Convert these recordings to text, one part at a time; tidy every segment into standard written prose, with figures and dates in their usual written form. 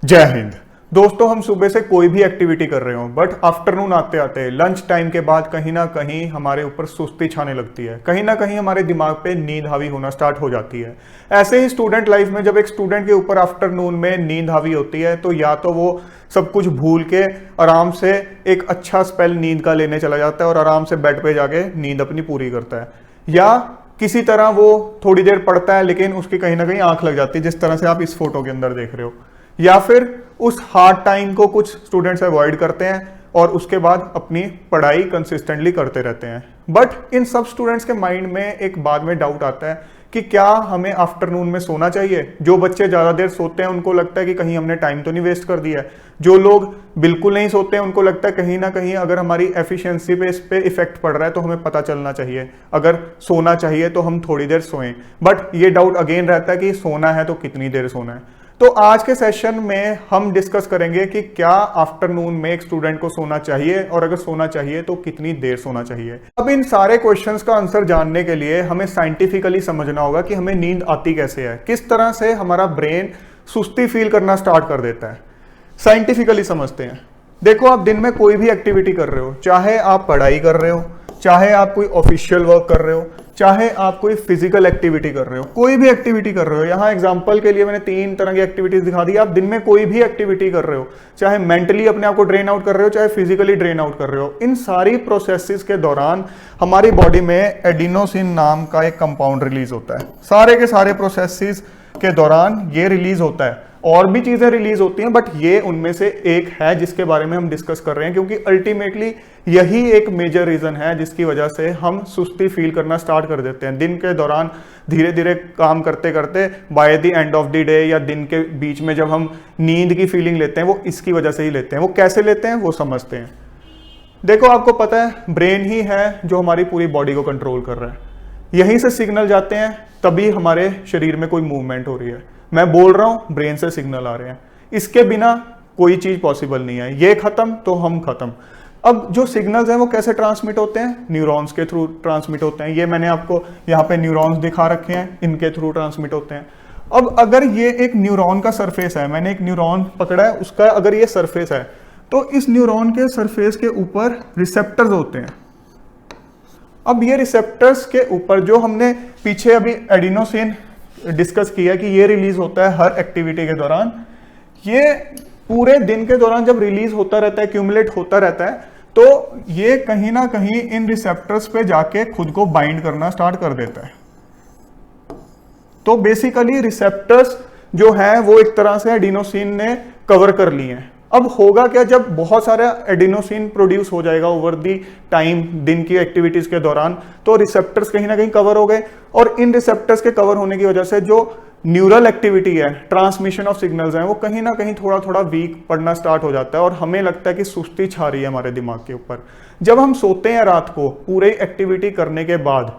जय हिंद। दोस्तों, हम सुबह से कोई भी एक्टिविटी कर रहे हो बट आफ्टरनून आते आते लंच टाइम के बाद कहीं ना कहीं हमारे ऊपर सुस्ती छाने लगती है, कहीं ना कहीं हमारे दिमाग पे नींद हावी होना स्टार्ट हो जाती है। ऐसे ही स्टूडेंट लाइफ में जब एक स्टूडेंट के ऊपर आफ्टरनून में नींद हावी होती है तो या तो वो सब कुछ भूल के आराम से एक अच्छा स्पेल नींद का लेने चला जाता है और आराम से बेड पे जाके नींद अपनी पूरी करता है, या किसी तरह वो थोड़ी देर पढ़ता है लेकिन उसकी कहीं ना कहीं आंख लग जाती है, जिस तरह से आप इस फोटो के अंदर देख रहे हो। या फिर उस हार्ड टाइम को कुछ स्टूडेंट्स अवॉइड करते हैं और उसके बाद अपनी पढ़ाई कंसिस्टेंटली करते रहते हैं। बट इन सब स्टूडेंट्स के माइंड में एक बाद में डाउट आता है कि क्या हमें आफ्टरनून में सोना चाहिए। जो बच्चे ज़्यादा देर सोते हैं उनको लगता है कि कहीं हमने टाइम तो नहीं वेस्ट कर दिया है। जो लोग बिल्कुल नहीं सोते हैं उनको लगता है कहीं ना कहीं अगर हमारी एफिशिएंसी पे इस पे इफेक्ट पड़ रहा है तो हमें पता चलना चाहिए, अगर सोना चाहिए तो हम थोड़ी देर सोएं। बट ये डाउट अगेन रहता है कि सोना है तो कितनी देर सोना है। तो आज के सेशन में हम डिस्कस करेंगे कि क्या आफ्टरनून में एक स्टूडेंट को सोना चाहिए और अगर सोना चाहिए तो कितनी देर सोना चाहिए। अब इन सारे क्वेश्चंस का आंसर जानने के लिए हमें साइंटिफिकली समझना होगा कि हमें नींद आती कैसे है, किस तरह से हमारा ब्रेन सुस्ती फील करना स्टार्ट कर देता है। साइंटिफिकली समझते हैं। देखो, आप दिन में कोई भी एक्टिविटी कर रहे हो, चाहे आप पढ़ाई कर रहे हो, चाहे आप कोई ऑफिशियल वर्क कर रहे हो, चाहे आप कोई फिजिकल एक्टिविटी कर रहे हो, कोई भी एक्टिविटी कर रहे हो। यहाँ एग्जांपल के लिए मैंने 3 तरह की एक्टिविटीज दिखा दी। आप दिन में कोई भी एक्टिविटी कर रहे हो, चाहे मेंटली अपने आप को ड्रेन आउट कर रहे हो, चाहे फिजिकली ड्रेन आउट कर रहे हो, इन सारी प्रोसेसेस के दौरान हमारी बॉडी में एडिनोसिन नाम का एक कंपाउंड रिलीज होता है। सारे के सारे प्रोसेसेस के दौरान ये रिलीज होता है। और भी चीजें रिलीज होती हैं बट ये उनमें से एक है जिसके बारे में हम डिस्कस कर रहे हैं, क्योंकि अल्टीमेटली यही एक मेजर रीजन है जिसकी वजह से हम सुस्ती फील करना स्टार्ट कर देते हैं। दिन के दौरान धीरे धीरे काम करते करते by the end of the day या दिन के बीच में जब हम नींद की फीलिंग लेते हैं वो इसकी वजह से ही लेते हैं। वो कैसे लेते हैं वो समझते हैं। देखो, आपको पता है ब्रेन ही है जो हमारी पूरी बॉडी को कंट्रोल कर रहा है। यहीं से सिग्नल जाते हैं तभी हमारे शरीर में कोई मूवमेंट हो रही है। मैं बोल रहा हूं, ब्रेन से सिग्नल आ रहे हैं। इसके बिना कोई चीज पॉसिबल नहीं है। ये खत्म तो हम खत्म। अब जो सिग्नल्स हैं वो कैसे ट्रांसमिट होते हैं? न्यूरॉन्स के थ्रू ट्रांसमिट होते हैं। ये मैंने आपको यहाँ पे न्यूरॉन्स दिखा रखे हैं, इनके थ्रू ट्रांसमिट होते हैं। अब अगर ये एक न्यूरॉन का सरफेस है, मैंने एक न्यूरॉन पकड़ा है, उसका अगर ये सरफेस है तो इस न्यूरॉन के सरफेस के ऊपर रिसेप्टर्स होते हैं। अब ये रिसेप्टर्स के ऊपर जो हमने पीछे अभी एडिनोसिन डिस्कस किया कि ये रिलीज होता है हर एक्टिविटी के दौरान, ये पूरे दिन के दौरान जब रिलीज होता रहता है, एक्यूमुलेट होता रहता है, तो ये कहीं ना कहीं इन रिसेप्टर्स पे जाके खुद को बाइंड करना स्टार्ट कर देता है। तो बेसिकली रिसेप्टर्स जो है वो एक तरह से एडिनोसिन ने कवर कर लिए हैं। अब होगा क्या, जब बहुत सारा एडिनोसिन प्रोड्यूस हो जाएगा ओवर दी टाइम दिन की एक्टिविटीज के दौरान, तो रिसेप्टर्स कहीं ना कहीं कवर हो गए और इन रिसेप्टर्स के कवर होने की वजह से जो न्यूरल एक्टिविटी है, ट्रांसमिशन ऑफ सिग्नल्स हैं, वो कहीं ना कहीं थोड़ा थोड़ा वीक पड़ना स्टार्ट हो जाता है और हमें लगता है कि सुस्ती छा रही है हमारे दिमाग के ऊपर। जब हम सोते हैं रात को पूरी एक्टिविटी करने के बाद,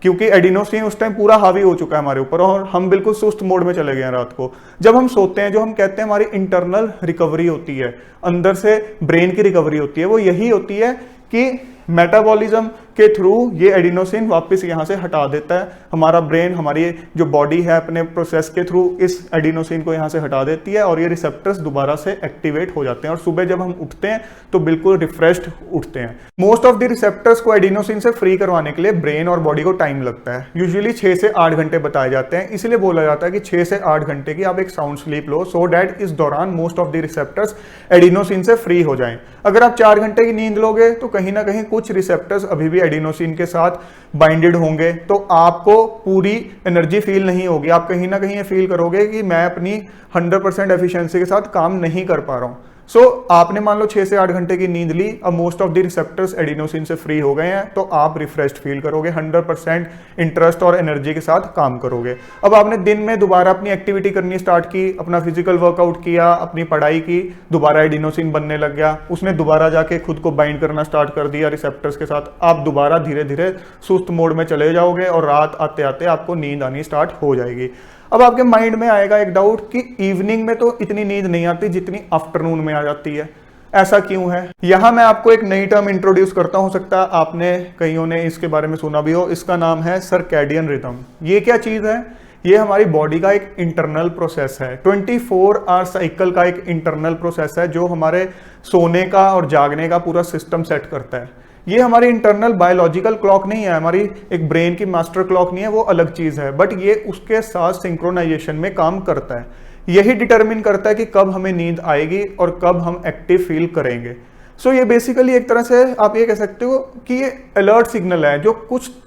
क्योंकि एडिनोसिन उस टाइम पूरा हावी हो चुका है हमारे ऊपर और हम बिल्कुल सुस्त मोड में चले गए हैं रात को, जब हम सोते हैं, जो हम कहते हैं हमारी इंटरनल रिकवरी होती है, अंदर से ब्रेन की रिकवरी होती है, वो यही होती है कि मेटाबॉलिज्म के थ्रू ये एडिनोसिन वापस यहाँ से हटा देता है। हमारा ब्रेन, हमारी जो बॉडी है, अपने प्रोसेस के थ्रू इस एडिनोसिन को यहाँ से हटा देती है और ये रिसेप्टर्स दोबारा से एक्टिवेट हो जाते हैं और सुबह जब हम उठते हैं तो बिल्कुल रिफ्रेश्ड उठते हैं। मोस्ट ऑफ द रिसेप्टर्स को एडिनोसिन से फ्री करवाने के लिए ब्रेन और बॉडी को टाइम लगता है। यूजुअली 6 से 8 घंटे बताए जाते हैं, इसलिए बोला जाता है कि 6 से 8 घंटे की आप एक sound sleep low, so that इस दौरान most of the receptors adenosine से फ्री हो जाएं। अगर आप 4 घंटे की नींद लोगे तो कहीं ना कहीं कुछ रिसेप्टर्स अभी भी एडिनोसिन के साथ बाइंडेड होंगे, तो आपको पूरी एनर्जी फील नहीं होगी। आप कहीं ना कहीं ये फील करोगे कि मैं अपनी 100% एफिशिएंसी के साथ काम नहीं कर पा रहा हूं। सो आपने मान लो 6 से 8 घंटे की नींद ली, अब most of the receptors adenosine से फ्री हो गए हैं, तो आप रिफ्रेश्ड फील करोगे, 100% इंटरेस्ट और एनर्जी के साथ काम करोगे। अब आपने दिन में दोबारा अपनी एक्टिविटी करनी स्टार्ट की, अपना फिजिकल वर्कआउट किया, अपनी पढ़ाई की, दोबारा एडिनोसिन बनने लग गया, उसने दोबारा जाके खुद को बाइंड करना स्टार्ट कर दिया रिसेप्टर्स के साथ। आप दोबारा धीरे धीरे सुस्त मोड में चले जाओगे और रात आते आते आपको नींद आनी स्टार्ट हो जाएगी। अब आपके माइंड में आएगा एक डाउट कि इवनिंग में तो इतनी नींद नहीं आती जितनी आफ्टरनून में आ जाती है, ऐसा क्यों है? यहां मैं आपको एक नई टर्म इंट्रोड्यूस करता हूं, सकता है आपने कईयों ने इसके बारे में सुना भी हो। इसका नाम है सर्कैडियन रिदम। ये क्या चीज है? ये हमारी बॉडी का एक इंटरनल प्रोसेस है, 24 आवर साइकिल का एक इंटरनल प्रोसेस है जो हमारे सोने का और जागने का पूरा सिस्टम सेट करता है। ये हमारी इंटरनल बायोलॉजिकल क्लॉक नहीं है, हमारी एक ब्रेन की मास्टर क्लॉक नहीं है, वो अलग चीज है, बट ये उसके साथ सिंक्रोनाइजेशन में काम करता है। यही डिटरमिन करता है कि कब हमें नींद आएगी और कब हम एक्टिव फील करेंगे। सो ये बेसिकली एक तरह से आप ये कह सकते हो कि ये अलर्ट सिग्नल है जो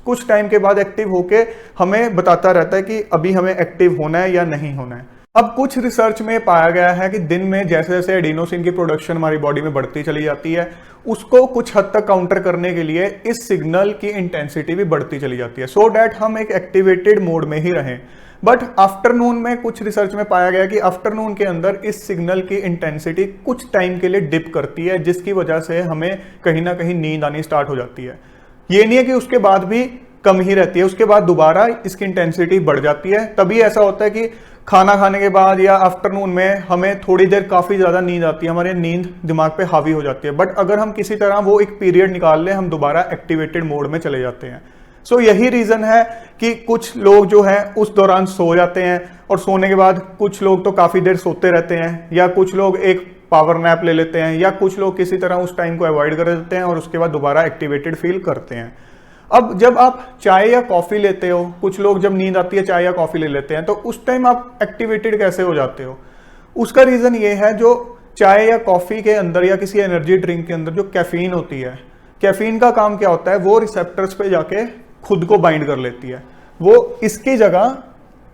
कुछ टाइम के बाद एक्टिव होके हमें बताता रहता है कि अभी हमें एक्टिव होना है या नहीं होना है। अब कुछ रिसर्च में पाया गया है कि दिन में जैसे जैसे एडिनोसिन की प्रोडक्शन हमारी बॉडी में बढ़ती चली जाती है, उसको कुछ हद तक काउंटर करने के लिए इस सिग्नल की इंटेंसिटी भी बढ़ती चली जाती है, सो डैट हम एक एक्टिवेटेड मोड में ही रहें। बट आफ्टरनून में कुछ रिसर्च में पाया गया कि आफ्टरनून के अंदर इस सिग्नल की इंटेंसिटी कुछ टाइम के लिए डिप करती है, जिसकी वजह से हमें कहीं ना कहीं नींद आनी स्टार्ट हो जाती है। ये नहीं है कि उसके बाद भी कम ही रहती है, उसके बाद दोबारा इसकी इंटेंसिटी बढ़ जाती है। तभी ऐसा होता है कि खाना खाने के बाद या आफ्टरनून में हमें थोड़ी देर काफी ज्यादा नींद आती है, हमारी नींद दिमाग पे हावी हो जाती है, बट अगर हम किसी तरह वो एक पीरियड निकाल लें, हम दोबारा एक्टिवेटेड मोड में चले जाते हैं। सो यही रीजन है कि कुछ लोग जो है उस दौरान सो जाते हैं और सोने के बाद कुछ लोग तो काफी देर सोते रहते हैं, या कुछ लोग एक पावर नैप ले लेते हैं, या कुछ लोग किसी तरह उस टाइम को अवॉइड कर देते हैं और उसके बाद दोबारा एक्टिवेटेड फील करते हैं। अब जब आप चाय या कॉफी लेते हो, कुछ लोग जब नींद आती है चाय या कॉफी ले लेते हैं, तो उस टाइम आप एक्टिवेटेड कैसे हो जाते हो? उसका रीजन ये है, जो चाय या कॉफी के अंदर या किसी एनर्जी ड्रिंक के अंदर जो कैफीन होती है, कैफीन का काम क्या होता है, वो रिसेप्टर्स पे जाके खुद को बाइंड कर लेती है। वो इसकी जगह,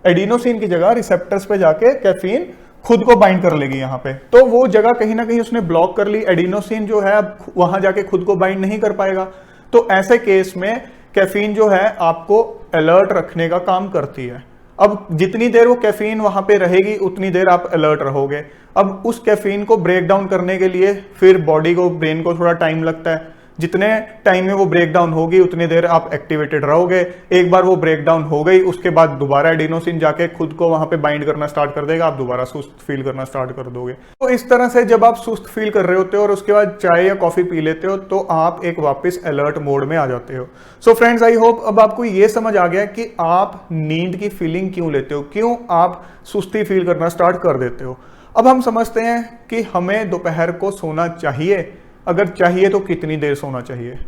एडिनोसिन की जगह रिसेप्टर्स पे जाके कैफीन खुद को बाइंड कर लेगी यहाँ पे, तो वो जगह कहीं ना कहीं उसने ब्लॉक कर ली, एडिनोसिन जो है अब वहां जाके खुद को बाइंड नहीं कर पाएगा। तो ऐसे केस में कैफीन जो है आपको अलर्ट रखने का काम करती है। अब जितनी देर वो कैफीन वहां पे रहेगी उतनी देर आप अलर्ट रहोगे। अब उस कैफीन को ब्रेक डाउन करने के लिए फिर बॉडी को, ब्रेन को थोड़ा टाइम लगता है। जितने टाइम में वो ब्रेक डाउन होगी उतनी देर आप एक्टिवेटेड रहोगे। एक बार वो ब्रेक डाउन हो गई, उसके बाद दोबारा एडिनोसिन जाके खुद को वहां पे बाइंड करना स्टार्ट कर देगा, आप दोबारा सुस्त फील करना स्टार्ट कर दोगे। तो इस तरह से जब आप सुस्त फील कर रहे होते हो और उसके बाद चाय या कॉफी पी लेते हो, तो आप एक वापस अलर्ट मोड में आ जाते हो। सो फ्रेंड्स, आई होप अब आपको ये समझ आ गया कि आप नींद की फीलिंग क्यों लेते हो, क्यों आप सुस्ती फील करना स्टार्ट कर देते हो। अब हम समझते हैं कि हमें दोपहर को सोना चाहिए, अगर चाहिए तो कितनी देर सोना चाहिए।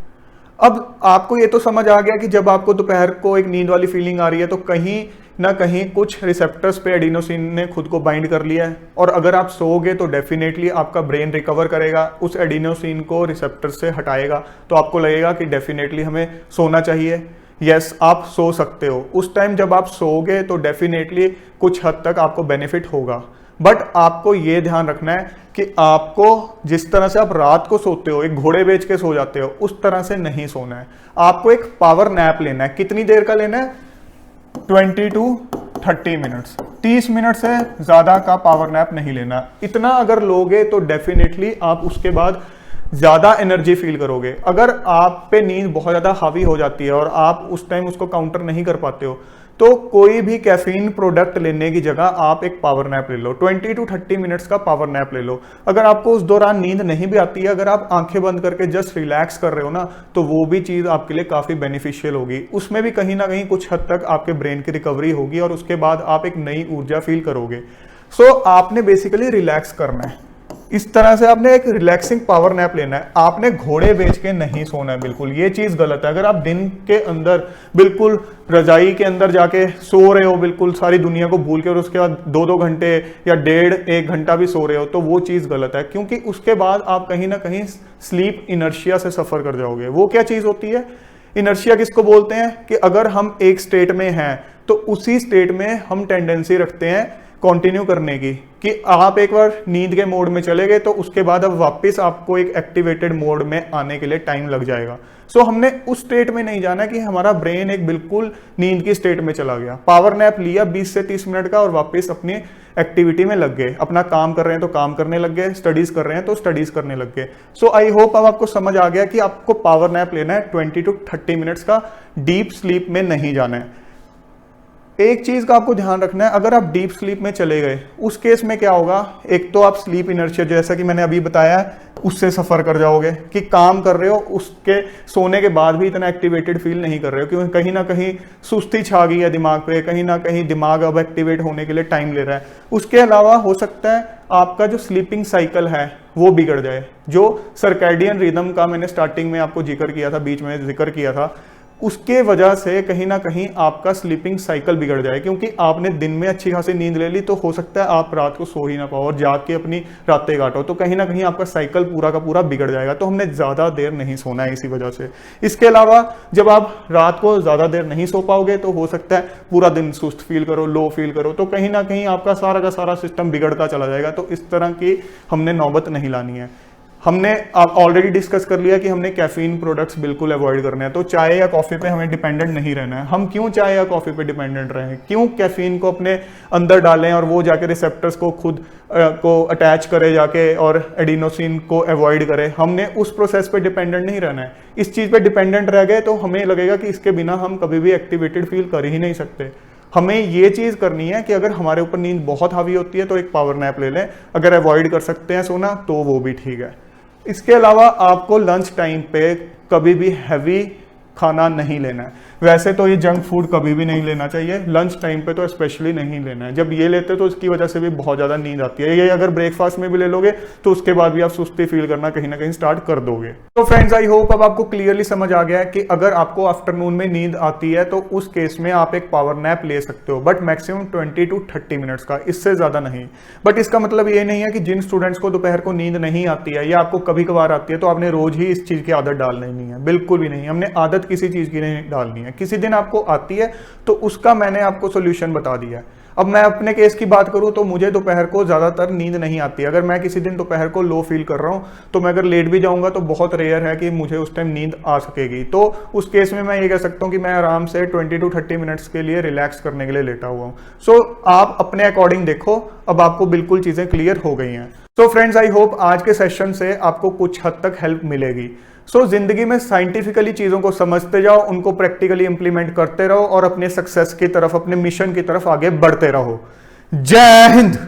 अब आपको ये तो समझ आ गया कि जब आपको दोपहर को एक नींद वाली फीलिंग आ रही है तो कहीं ना कहीं कुछ रिसेप्टर्स पे एडिनोसिन ने खुद को बाइंड कर लिया है, और अगर आप सोओगे तो डेफिनेटली आपका ब्रेन रिकवर करेगा, उस एडिनोसिन को रिसेप्टर से हटाएगा, तो आपको लगेगा कि डेफिनेटली हमें सोना चाहिए। यस, आप सो सकते हो। उस टाइम जब आप सोओगे तो डेफिनेटली कुछ हद तक आपको बेनिफिट होगा, बट आपको ये ध्यान रखना है कि आपको जिस तरह से आप रात को सोते हो, एक घोड़े बेच के सो जाते हो, उस तरह से नहीं सोना है। आपको एक पावर नैप लेना है। कितनी देर का लेना है? 20 to 30 मिनट्स, 30 मिनट से ज्यादा का पावर नैप नहीं लेना। इतना अगर लोगे तो डेफिनेटली आप उसके बाद ज्यादा एनर्जी फील करोगे। अगर आप पे नींद बहुत ज्यादा हावी हो जाती है और आप उस टाइम उसको काउंटर नहीं कर पाते हो, तो कोई भी कैफीन प्रोडक्ट लेने की जगह आप एक पावर नैप ले लो। 20 to 30 मिनट्स का पावर नैप ले लो। अगर आपको उस दौरान नींद नहीं भी आती है, अगर आप आंखें बंद करके जस्ट रिलैक्स कर रहे हो ना, तो वो भी चीज आपके लिए काफी बेनिफिशियल होगी। उसमें भी कहीं ना कहीं कुछ हद तक आपके ब्रेन की रिकवरी होगी और उसके बाद आप एक नई ऊर्जा फील करोगे। सो आपने बेसिकली रिलैक्स करना है। इस तरह से आपने एक रिलैक्सिंग पावर नैप लेना है। आपने घोड़े बेच के नहीं सोना है, बिल्कुल ये चीज गलत है। अगर आप दिन के अंदर बिल्कुल रजाई के अंदर जाके सो रहे हो, बिल्कुल सारी दुनिया को भूल के, और उसके बाद 2-2 घंटे या 1.5-1 घंटा भी सो रहे हो, तो वो चीज गलत है, क्योंकि उसके बाद आप कहीं ना कहीं स्लीप इनर्शिया से सफर कर जाओगे। वो क्या चीज होती है? इनर्शिया किसको बोलते हैं? कि अगर हम एक स्टेट में हैं तो उसी स्टेट में हम टेंडेंसी रखते हैं कंटिन्यू करने की, कि आप एक बार नींद के मोड में चले गए तो उसके बाद अब वापस आपको एक एक्टिवेटेड मोड में आने के लिए टाइम लग जाएगा। सो हमने उस स्टेट में नहीं जाना कि हमारा ब्रेन एक बिल्कुल नींद की स्टेट में चला गया। पावर नैप लिया 20 से 30 मिनट का और वापस अपनी एक्टिविटी में लग गए। अपना काम कर रहे हैं तो काम करने लग गए, स्टडीज कर रहे हैं तो स्टडीज करने लग गए। सो आई होप अब आपको समझ आ गया कि आपको पावर नैप लेना है 20 to 30 मिनट्स का, डीप स्लीप में नहीं जाना है। एक चीज का आपको ध्यान रखना है, अगर आप डीप स्लीप में चले गए, उस केस में क्या होगा? एक तो आप स्लीप इनर्शिया, जैसा कि मैंने अभी बताया, उससे सफ़र कर जाओगे कि काम कर रहे हो, उसके सोने के बाद भी इतना एक्टिवेटेड फील नहीं कर रहे हो, क्योंकि कहीं ना कहीं सुस्ती छा गई है दिमाग पे, कहीं ना कहीं दिमाग अब एक्टिवेट होने के लिए टाइम ले रहा है। उसके अलावा हो सकता है आपका जो स्लीपिंग साइकिल है वो बिगड़ जाए। जो सर्कैडियन रिदम का मैंने स्टार्टिंग में आपको जिक्र किया था, बीच में जिक्र किया था, उसके वजह से कहीं ना कहीं आपका स्लीपिंग साइकिल बिगड़ जाए, क्योंकि आपने दिन में अच्छी खासी नींद ले ली तो हो सकता है आप रात को सो ही ना पाओ और जाग के अपनी रातें काटो, तो कहीं ना कहीं आपका साइकिल पूरा का पूरा बिगड़ जाएगा। तो हमने ज़्यादा देर नहीं सोना है इसी वजह से। इसके अलावा जब आप रात को ज़्यादा देर नहीं सो पाओगे तो हो सकता है पूरा दिन सुस्त फील करो, लो फील करो, तो कहीं ना कहीं आपका सारा का सारा सिस्टम बिगड़ता चला जाएगा। तो इस तरह की हमने नौबत नहीं लानी है। हमने ऑलरेडी डिस्कस कर लिया कि हमने कैफीन प्रोडक्ट्स बिल्कुल अवॉइड करने हैं, तो चाय या कॉफ़ी पे हमें डिपेंडेंट नहीं रहना है। हम क्यों चाय या कॉफ़ी पे डिपेंडेंट रहें, क्यों कैफीन को अपने अंदर डालें और वो जाके रिसेप्टर्स को खुद को अटैच करे जाके और एडिनोसिन को अवॉइड करे। हमने उस प्रोसेस पे डिपेंडेंट नहीं रहना है। इस चीज़ पे डिपेंडेंट रह गए तो हमें लगेगा कि इसके बिना हम कभी भी एक्टिवेटेड फील कर ही नहीं सकते। हमें ये चीज़ करनी है कि अगर हमारे ऊपर नींद बहुत हावी होती है तो एक पावर नैप ले लें, अगर अवॉइड कर सकते हैं सोना तो वो भी ठीक है। इसके अलावा आपको लंच टाइम पे कभी भी हैवी खाना नहीं लेना है। वैसे तो ये जंक फूड कभी भी नहीं लेना चाहिए, लंच टाइम पे तो स्पेशली नहीं लेना है। जब ये लेते तो इसकी वजह से भी बहुत ज़्यादा नींद आती है। ये अगर ब्रेकफास्ट में भी ले लोगे तो उसके बाद भी आप सुस्ती फील करना कहीं ना कहीं स्टार्ट कर दोगे। तो फ्रेंड्स, आई होप अब आपको क्लियरली समझ आ गया है कि अगर आपको आफ्टरनून में नींद आती है तो उस केस में आप एक पावर नैप ले सकते हो, बट मैक्सिमम 20 to 30 मिनट्स का, इससे ज़्यादा नहीं। बट इसका मतलब ये नहीं है कि जिन स्टूडेंट्स को दोपहर को नींद नहीं आती है या आपको कभी कभार आती है तो आपने रोज ही इस चीज़ की आदत डालनी नहीं है, बिल्कुल भी नहीं। हमने आदत किसी चीज़ की नहीं डालनी है। किसी दिन आपको आती है तो उसका मैंने आपको सोल्यूशन बता दिया है। अब मैं अपने केस की बात करूं तो मुझे दोपहर को ज़्यादातर नींद नहीं आती। अगर मैं किसी दिन दोपहर को लो फील कर रहा हूं तो मैं अगर लेट भी जाऊंगा तो बहुत रेयर है कि मुझे उस टाइम नींद आ सकेगी। तो उस केस में मैं ये कह सकता हूं कि मैं आराम से 20 to 30 मिनट्स के लिए रिलैक्स करने के लिए लेटा हुआ हूं। सो आप अपने अकॉर्डिंग देखो, अब आपको बिल्कुल चीज़ें क्लियर हो गई हैं। सो फ्रेंड्स, आई होप आज के सेशन से आपको कुछ हद तक हेल्प मिलेगी। सो जिंदगी में साइंटिफिकली चीज़ों को समझते जाओ, उनको प्रैक्टिकली इंप्लीमेंट करते रहो और अपने सक्सेस की तरफ, अपने मिशन की तरफ आगे बढ़ते रहो। जय हिंद।